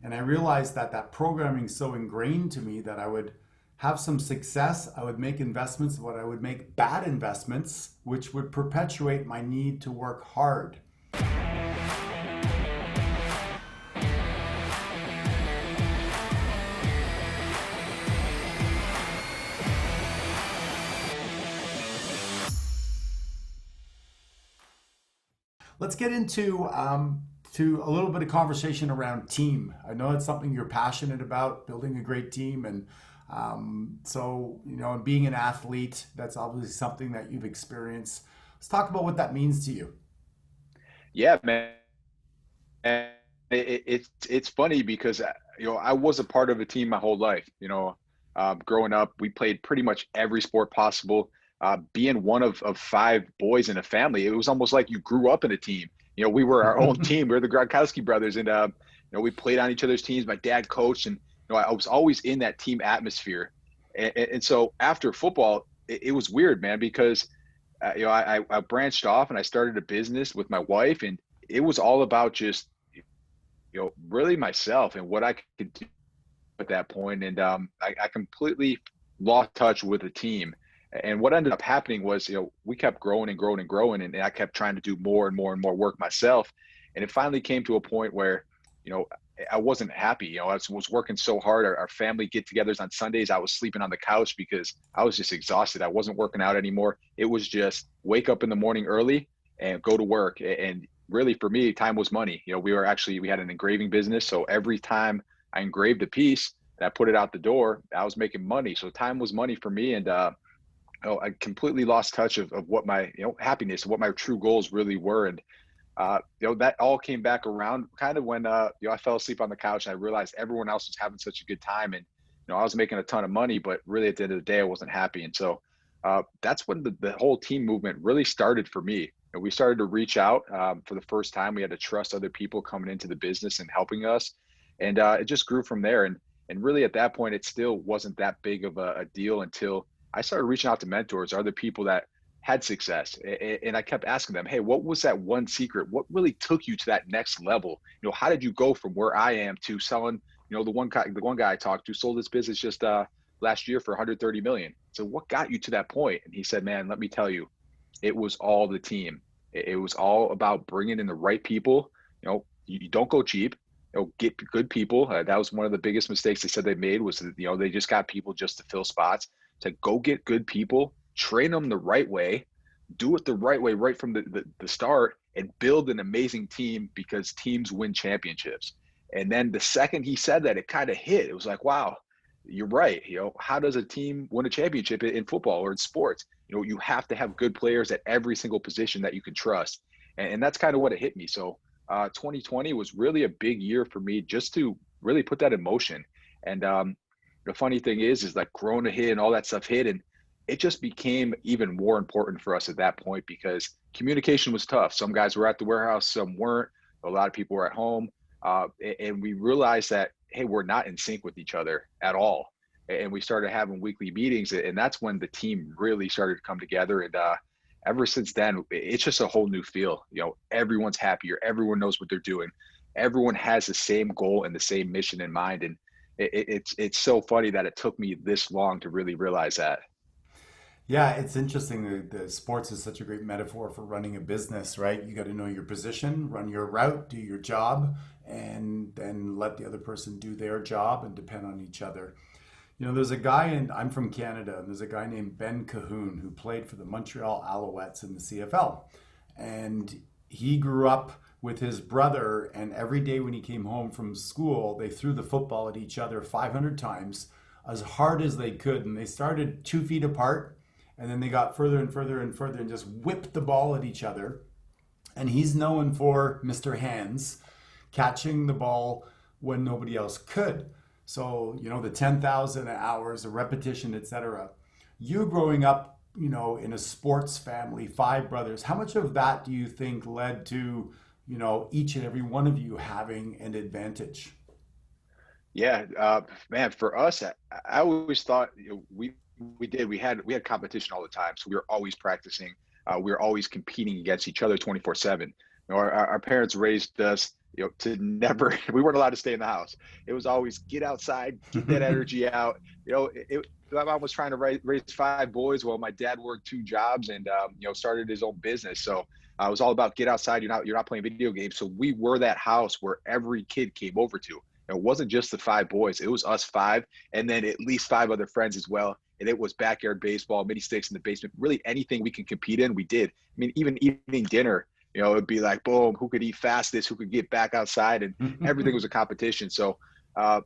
And I realized that that programming is so ingrained to me that I would have some success, I would make investments, but I would make bad investments, which would perpetuate my need to work hard. Let's get into to a little bit of conversation around team. I know it's something you're passionate about, building a great team, and so being an athlete, that's obviously something that you've experienced. Let's talk about what that means to you. Yeah, man. And it's funny because I was a part of a team my whole life. Growing up, we played pretty much every sport possible. Being one of five boys in a family, it was almost like you grew up in a team. We were our own team. We were the Gronkowski brothers, and we played on each other's teams. My dad coached, and I was always in that team atmosphere. And so after football, it was weird, man, because I branched off and I started a business with my wife, and it was all about just really myself and what I could do at that point. And I completely lost touch with the team. And what ended up happening was, we kept growing and growing and growing, and I kept trying to do more and more and more work myself. And it finally came to a point where, you know, I wasn't happy. I was working so hard. Our family get-togethers on Sundays, I was sleeping on the couch because I was just exhausted. I wasn't working out anymore. It was just wake up in the morning early and go to work. And really, for me, time was money. We had an engraving business, so every time I engraved a piece and I put it out the door, I was making money. So time was money for me, and I completely lost touch of what my happiness, what my true goals really were. And that all came back around kind of when I fell asleep on the couch and I realized everyone else was having such a good time, and I was making a ton of money, but really at the end of the day I wasn't happy. And so that's when the whole team movement really started for me. And we started to reach out for the first time. We had to trust other people coming into the business and helping us, and it just grew from there. And really at that point, it still wasn't that big of a deal until I started reaching out to mentors, other people that had success. And I kept asking them, hey, what was that one secret? What really took you to that next level? How did you go from where I am to selling, the one guy I talked to sold his business just last year for 130 million. So what got you to that point? And he said, man, let me tell you, it was all the team. It was all about bringing in the right people. You don't go cheap. Get good people. That was one of the biggest mistakes they said they made, was that, they just got people just to fill spots. To go get good people, train them the right way, do it the right way right from the start, and build an amazing team, because teams win championships. And then the second he said that, it kind of hit. It was like, wow, you're right. How does a team win a championship in football or in sports? You have to have good players at every single position that you can trust. And that's kind of what it hit me. So 2020 was really a big year for me, just to really put that in motion. And the funny thing is like Corona hit and all that stuff hit, and it just became even more important for us at that point, because communication was tough. Some guys were at the warehouse, some weren't. A lot of people were at home, and we realized that, hey, we're not in sync with each other at all. And we started having weekly meetings, and that's when the team really started to come together. And ever since then, it's just a whole new feel. Everyone's happier. Everyone knows what they're doing. Everyone has the same goal and the same mission in mind. And it's so funny that it took me this long to really realize that. Yeah, it's interesting. The sports is such a great metaphor for running a business, right? You got to know your position, run your route, do your job, and then let the other person do their job and depend on each other. There's a guy, and I'm from Canada, and there's a guy named Ben Cahoon who played for the Montreal Alouettes in the CFL. And he grew up with his brother, and every day when he came home from school, they threw the football at each other 500 times as hard as they could. And they started 2 feet apart, and then they got further and further and further and just whipped the ball at each other. And he's known for Mr. Hands, catching the ball when nobody else could. So, the 10,000 hours of repetition, etc. You growing up, in a sports family, five brothers, how much of that do you think led to, each and every one of you having an advantage? Yeah, man, for us, I always thought, we had competition all the time, so we were always practicing. We were always competing against each other 24/7. Our parents raised us to never, we weren't allowed to stay in the house. It was always get outside, get that energy out. My mom was trying to raise five boys while my dad worked two jobs and, started his own business. So it was all about get outside. You're not playing video games. So we were that house where every kid came over to. It wasn't just the five boys. It was us five, and then at least five other friends as well. And it was backyard baseball, mini sticks in the basement, really anything we can compete in, we did. I mean, even eating dinner, it'd be like, boom, who could eat fastest, who could get back outside, and everything was a competition. So uh,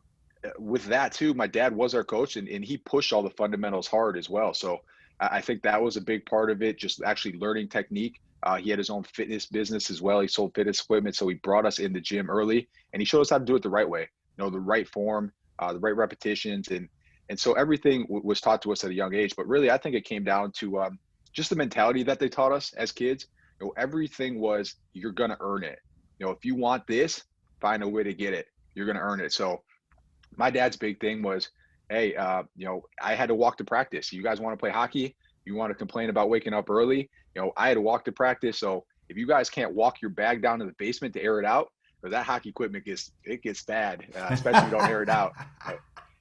with that too, my dad was our coach, and he pushed all the fundamentals hard as well. So I think that was a big part of it, just actually learning technique. He had his own fitness business as well. He sold fitness equipment. So he brought us in the gym early, and he showed us how to do it the right way, the right form, the right repetitions. And so everything was taught to us at a young age. But really, I think it came down to just the mentality that they taught us as kids. Everything was, you're going to earn it. If you want this, find a way to get it. You're going to earn it. So my dad's big thing was, hey, I had to walk to practice. You guys want to play hockey? You want to complain about waking up early? I had to walk to practice. So if you guys can't walk your bag down to the basement to air it out, or that hockey equipment gets bad, especially if you don't air it out.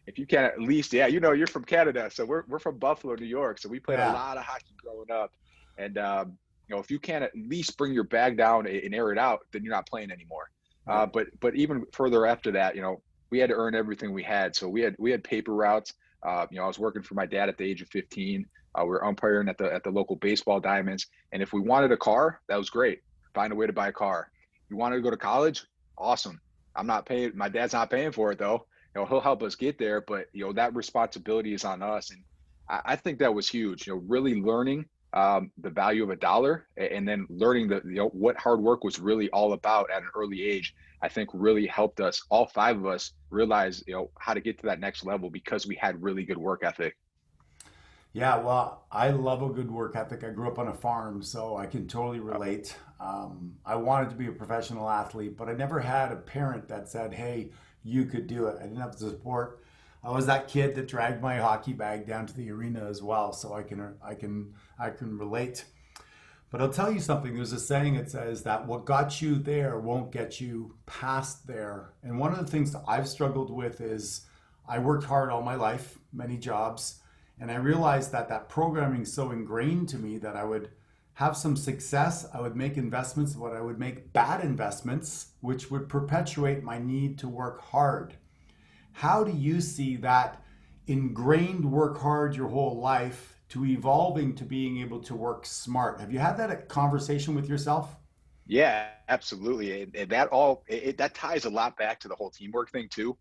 If you can at least, yeah, you're from Canada, so we're from Buffalo, New York, so we played a Yeah. lot of hockey growing up, and if you can't at least bring your bag down and air it out, then you're not playing anymore. Right. But even further after that, we had to earn everything we had. So we had paper routes. I was working for my dad at the age of 15. We were umpiring at the local baseball diamonds, and if we wanted a car, that was great. Find a way to buy a car. If you wanted to go to college, awesome. I'm not paying. My dad's not paying for it though. He'll help us get there, but that responsibility is on us, and I think that was huge. Really learning the value of a dollar, and then learning what hard work was really all about at an early age. I think really helped us, all five of us, realize how to get to that next level because we had really good work ethic. Yeah, well, I love a good work ethic. I grew up on a farm, so I can totally relate. I wanted to be a professional athlete, but I never had a parent that said, "Hey, you could do it." I didn't have the support. I was that kid that dragged my hockey bag down to the arena as well, so I can relate. But I'll tell you something. There's a saying that says that what got you there won't get you past there. And one of the things that I've struggled with is I worked hard all my life, many jobs, and I realized that that programming is so ingrained to me that I would have some success, I would make investments, but I would make bad investments, which would perpetuate my need to work hard. How do you see that ingrained work hard your whole life to evolving to being able to work smart? Have you had that conversation with yourself? Yeah, absolutely, and that ties a lot back to the whole teamwork thing too.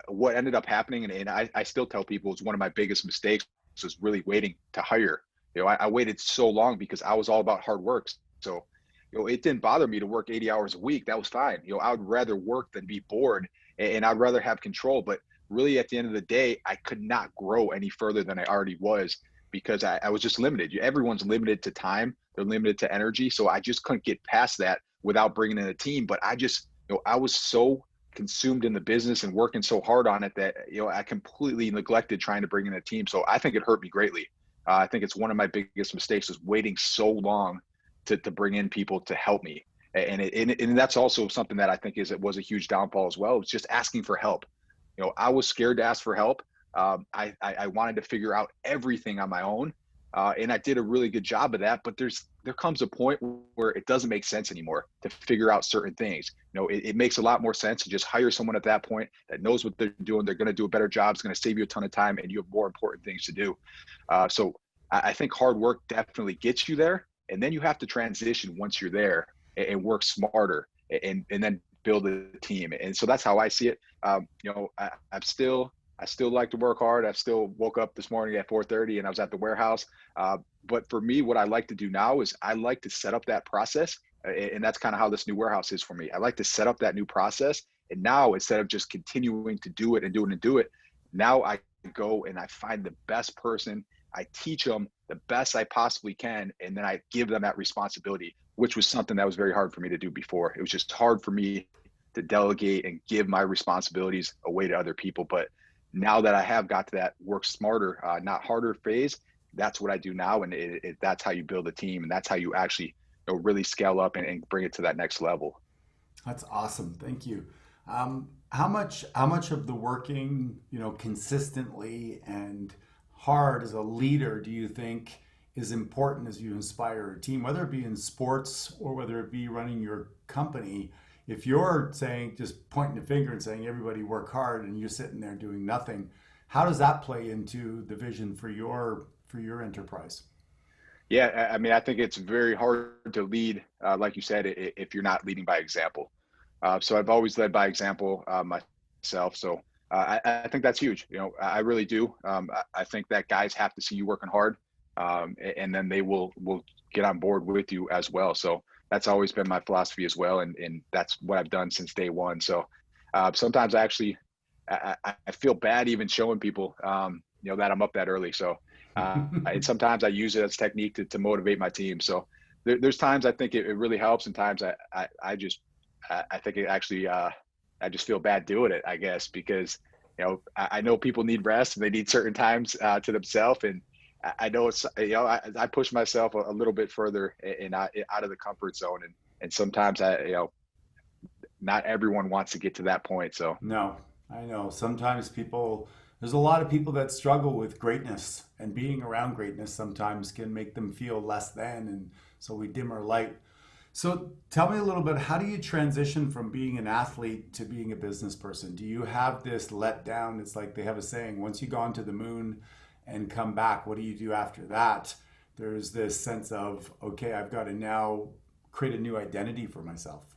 What ended up happening, and I still tell people it's one of my biggest mistakes was really waiting to hire. I waited so long because I was all about hard work. So, it didn't bother me to work 80 hours a week. That was fine. I would rather work than be bored, and I'd rather have control. But really, at the end of the day, I could not grow any further than I already was because I was just limited. Everyone's limited to time. They're limited to energy. So I just couldn't get past that without bringing in a team. But I just, I was so consumed in the business and working so hard on it that I completely neglected trying to bring in a team. So I think it hurt me greatly. I think it's one of my biggest mistakes is waiting so long to bring in people to help me. And that's also something that I think it was a huge downfall as well. It's just asking for help. I was scared to ask for help. I wanted to figure out everything on my own, and I did a really good job of that. But there comes a point where it doesn't make sense anymore to figure out certain things. It makes a lot more sense to just hire someone at that point that knows what they're doing. They're going to do a better job. It's going to save you a ton of time, and you have more important things to do. So I think hard work definitely gets you there, and then you have to transition once you're there and work smarter and then build a team. And so that's how I see it. I still like to work hard. I still woke up this morning at 4:30 and I was at the warehouse. But for me, what I like to do now is I like to set up that process. And that's kind of how this new warehouse is for me. I like to set up that new process. And now instead of just continuing to do it and do it and do it, now I go and I find the best person. I teach them the best I possibly can. And then I give them that responsibility, which was something that was very hard for me to do before. It was just hard for me to delegate and give my responsibilities away to other people. But now that I have got to that work smarter, not harder phase, that's what I do now. And that's how you build a team. And that's how you actually really scale up and bring it to that next level. That's awesome. Thank you. How much of the working, consistently and hard as a leader do you think is important as you inspire a team, whether it be in sports or whether it be running your company? If you're saying just pointing a finger and saying everybody work hard and you're sitting there doing nothing, how does that play into the vision for your enterprise? Yeah, I mean, I think it's very hard to lead, like you said, if you're not leading by example. So I've always led by example myself. So I think that's huge. I really do. I think that guys have to see you working hard, and then they will get on board with you as well. So that's always been my philosophy as well, and that's what I've done since day one. So sometimes I feel bad even showing people, that I'm up that early. So and sometimes I use it as technique to motivate my team. So there's times I think it really helps, and times I think it actually I just feel bad doing it, I guess, because I know people need rest and they need certain times to themselves, and I know it's I push myself a little bit further and out of the comfort zone, and sometimes not everyone wants to get to that point. So No, I know. Sometimes there's a lot of people that struggle with greatness, and being around greatness sometimes can make them feel less than. And so we dim our light. So tell me a little bit, how do you transition from being an athlete to being a business person? Do you have this letdown? It's like they have a saying, once you gone to the moon and come back, what do you do after that? There's this sense of, okay, I've got to now create a new identity for myself.